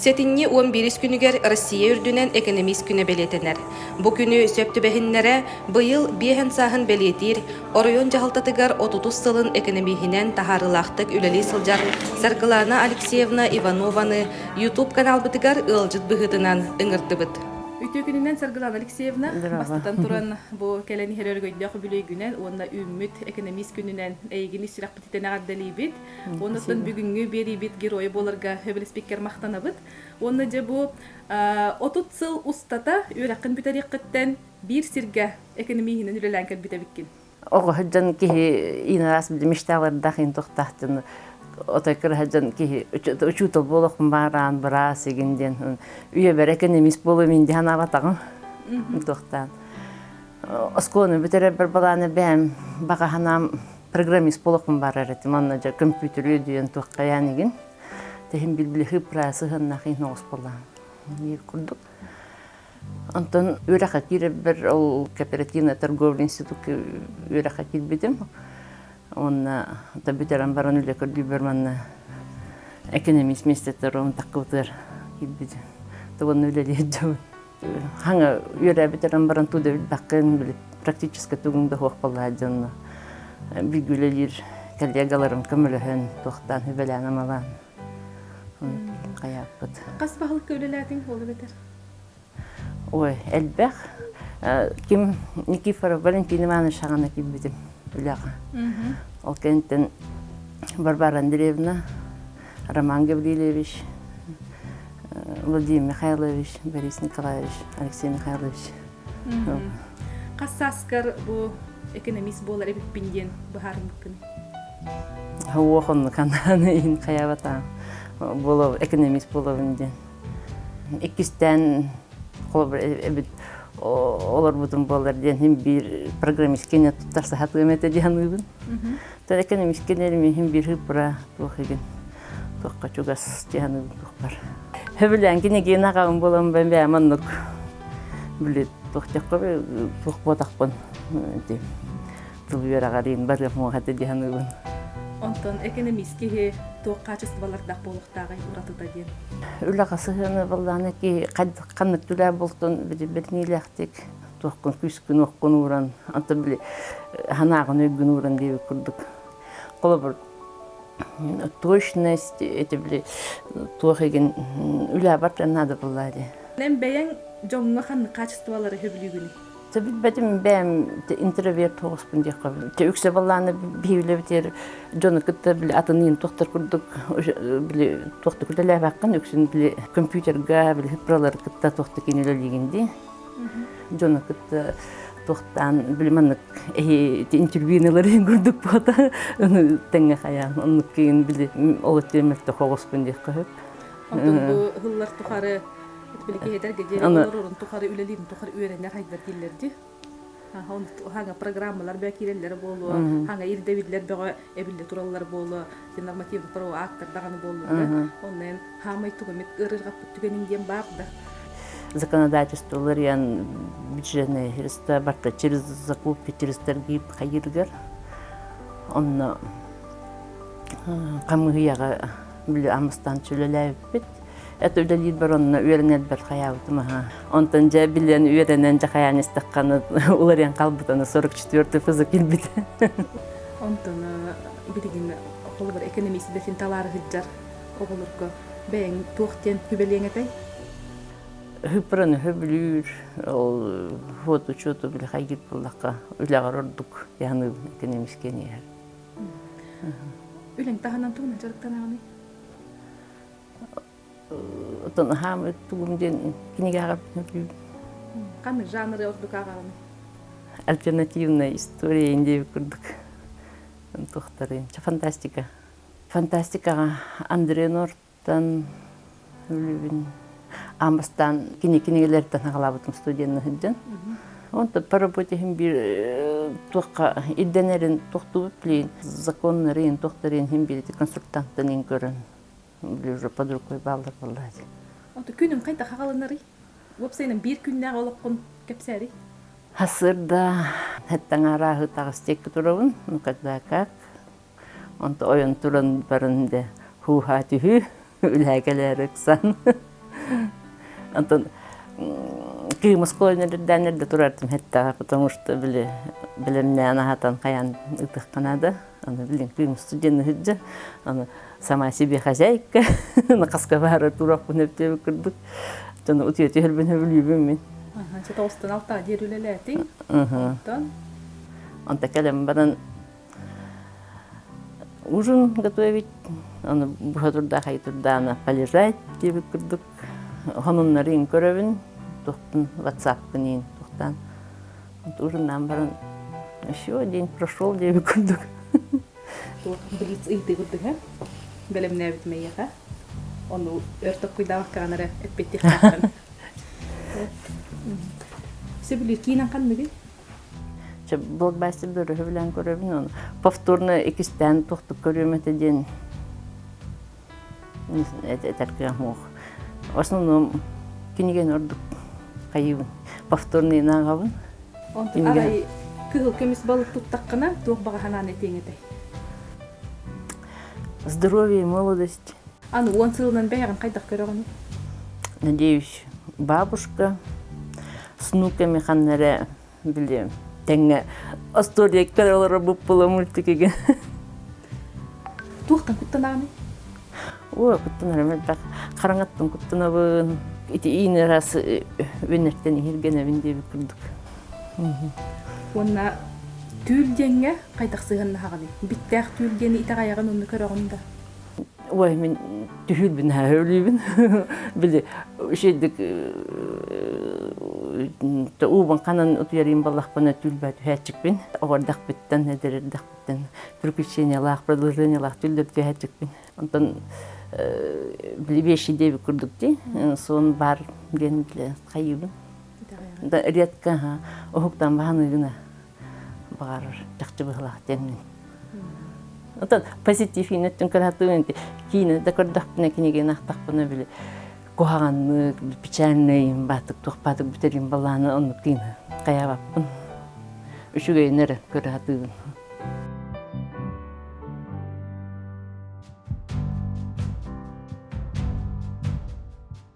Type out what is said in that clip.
Сетинни 11 күнігер Россия үрдінен экономист күні белетенер. Бу күні сөптүбәһиннәре быйыл биэһэн саһын белетир, оройон жахалтатыгар 30 сылын экономихинен тахарылақтык үлели сылжар Саркылана Алексеевна Иванованы YouTube каналбытыгар ылжыт быһытынан ыңыртыбыт. Үтөкүнүнен Саркылана Алексеевна бастатан туран бу келени херөргөйдөх бүлөгүнен онна үммүт экономист күнүнен эйгини сирак битен агдалибит. Оннан бүгүнгү берибит герой боларга хөбөл спикер мактанабыт. Онна же бу 30 сыл устата үрәккин бүтәриккеттен бир сирге экономиянын үрәләнкән битәбиккин. Ого хаджан ки инарас мишталар дахин тохтахтын отакыр хаджан ки учутал болох баран бара сегинден үйе бер экономист болу мен дана батагын тохтан. Осконы битере бер баланы бәм бага ханам программист болох барар эти манна же компьютер өдүен тохкаянигин. Техим билбили хыпрасы ханнахин оспалан. Не курдук. Антон үрәхә кире бер ул кооперативный торговый институт үрәхә килбидем. Он табитеран баран үлекер диберманна экономист местетером такытыр килбиде. Тогон үлеледе. Ханга үрә битеран баран туда бакын билеп практически тугында хокпаладжан. Бигүлелер коллегаларым көмөлөһөн тохтан хүбелән амалан. Каяппыт. Кас багылык үлеләтин болду бетер. Ой, элбэх. Ким Никифоров Валентин Иванович шагана килбидим. Уляга. Ол кенттен Барбара Андреевна, Роман Гаврилевич, Владимир Михайлович, Борис Николаевич, Алексей Михайлович. Кассаскар бу экономист болар эбит бинден бахарын күн. Хауахон кананы ин каябата. Болов экономист боловинден. Икистен колбар эбит олар бутун болар ден бир программист кене туттарса хатымете дианыбын. Та экономист кенелми бир хыпра тохиген. Тохка чугас дианыбын тохпар. Хөбүлән кенеге нагам болам бен маннык. Билет тохтакка тохботакпын ди. Тулберагарын бар мохаты дианыбын. Онтон экономист ки то качестволардак болуктагы уратыда ден. Үләгәсене балланы ки кадканы түлә бултын бирниләхтик. Тохкын күскүн оккун уран. Анта биле ханагын өгүн уран дип күрдүк. Колобыр точность эти биле тохеген үлә бартан надо булады. Нем бәян жоңга хан качестволары хөбүлүгүн. Tabii benim introvert olsun diye kabul. Yüksek ballarını bile biter. Jonathan bile atının doktor kurduk bile doktor kurdular bakın yüksek bile kompüterga bile hıpralar kıtta doktor kinelliğinde. Jonathan doktordan bile manık interviewları kurduk bota. Onu tenge kayan onu kiyin bile o temelde olsun diye kabul. Ondan bu hıllar tuharı Bilgi heder gece olurun tuharı ülelin tuharı öğrenler haydır dillerdi. Hanga programmalar bekireller bolu, hanga irdevidler bege ebille turallar bolu, normativ pro aktlar dağını bolu. Ondan hamay tuğmet ırırga pütügenin diyen barda. Законодательстволар ян бюджетный хреста барта через закупки, через торги хайыргар. Он камыяга биле амстан чөлеләп бит. Это удалит баронна үйренет бер хаябытымаха. Онтан жа билен үйренен жа хаян истакканы уларян калбытаны 44 фызы келбит. Онтан билигин колбар экономист бетин талары хыджар оголурга бәң туктен хүбелеңетай. Хүпрен хүблүр ол фото чото бил хайгит буллакка үләгәр ордук яны экономист кенер. Үлең таханан туган жарыктанаганы. Отон хам тугумден кинегага Кандай жанры ордук агаланы? Альтернативная история инде курдук. Тохтары. Фантастика. Фантастикага Андрей Нортан үлүбүн амстан кинегелерден агалабытым студентны хидден. Онта по работе бир тохка идденерин тохтубуп билин законнарын тохтарын бир консультанттан көрөн. Уже под рукой балдар баллады. Онта күнүм кайта хагалынары? Вопсайнын бир күннәгә алыпкын кепсәри. Hasırda hetten arahı tağıstek turabın, когда как. Onta oyun turun barında hu hatihü ülhekeler eksan. Антон кыймыс койнерден де турартым хетта, потому что билемне анахатан каян ытыкканада. Аны билин кыймыс студент хыджа. Аны сама себе хозяйка. На каскавара турак кунептеп кырдык. Жана утети хелбен хөлүбүм мен. Чата остан алта дерүлелетин. Анта келем банан ужин готовить. Аны бухатурда хайтурда ана полежать деп кырдык. Хануннарын көрөбүн. Тоқтын WhatsApp кынын тоқтан. Ужиндан баран еще день прошел деп кырдык. Блиц ыйты кырдык, ха? Белемне битмей, ха? Onu örtök kuidavak kanare eppitti хатан. Се били кинан канныгы? Че блокбастер дөрөбүлән көрөбүн аны. Повторно экистен тоқтук көрөмөтө ден. Это мох. В основном кинеген ордук кайыбын. Повторный нагабын. Онтун арай кыгыл кемис балык туттаккана тук бага ханан этеңете. Здоровье и молодость. Аны 10 жылдан бәйгән кайдак көрөгөн? Надеюсь, бабушка с внуками ханнере били теңе история көрөлөр буппула мультикиге. Туктан куттананы? Ой, куттанары мен так караңаттын куттанабын. Ити ине рас өнертен иргенебин деп курдук. Онна түлдеңе кайдак сыгынна хаганы. Биттәк түлдени итагаягын онны көрөгөндө. Ой, мен түһүлбүн хөлүбүн. Били шедик убан канан утуярин баллахпана түлбәт хәчикпин. Огордак биттен недердак биттен приключениялар, продолжениялар түлдәп хәчикпин. Онтон били беши деп курдук ди. Сон бар ген биле кайыбын. Да редко ха огуктан баныгына бар жакчы быгылак теңмен. Отан позитив инеттен каратуын кийин да көрдөкпүнө кинеген актакпыны биле кохаганны печальный батык тохпатык бүтерин баланы онну кийин каябаппын. Үшүгө нер көрөтүн.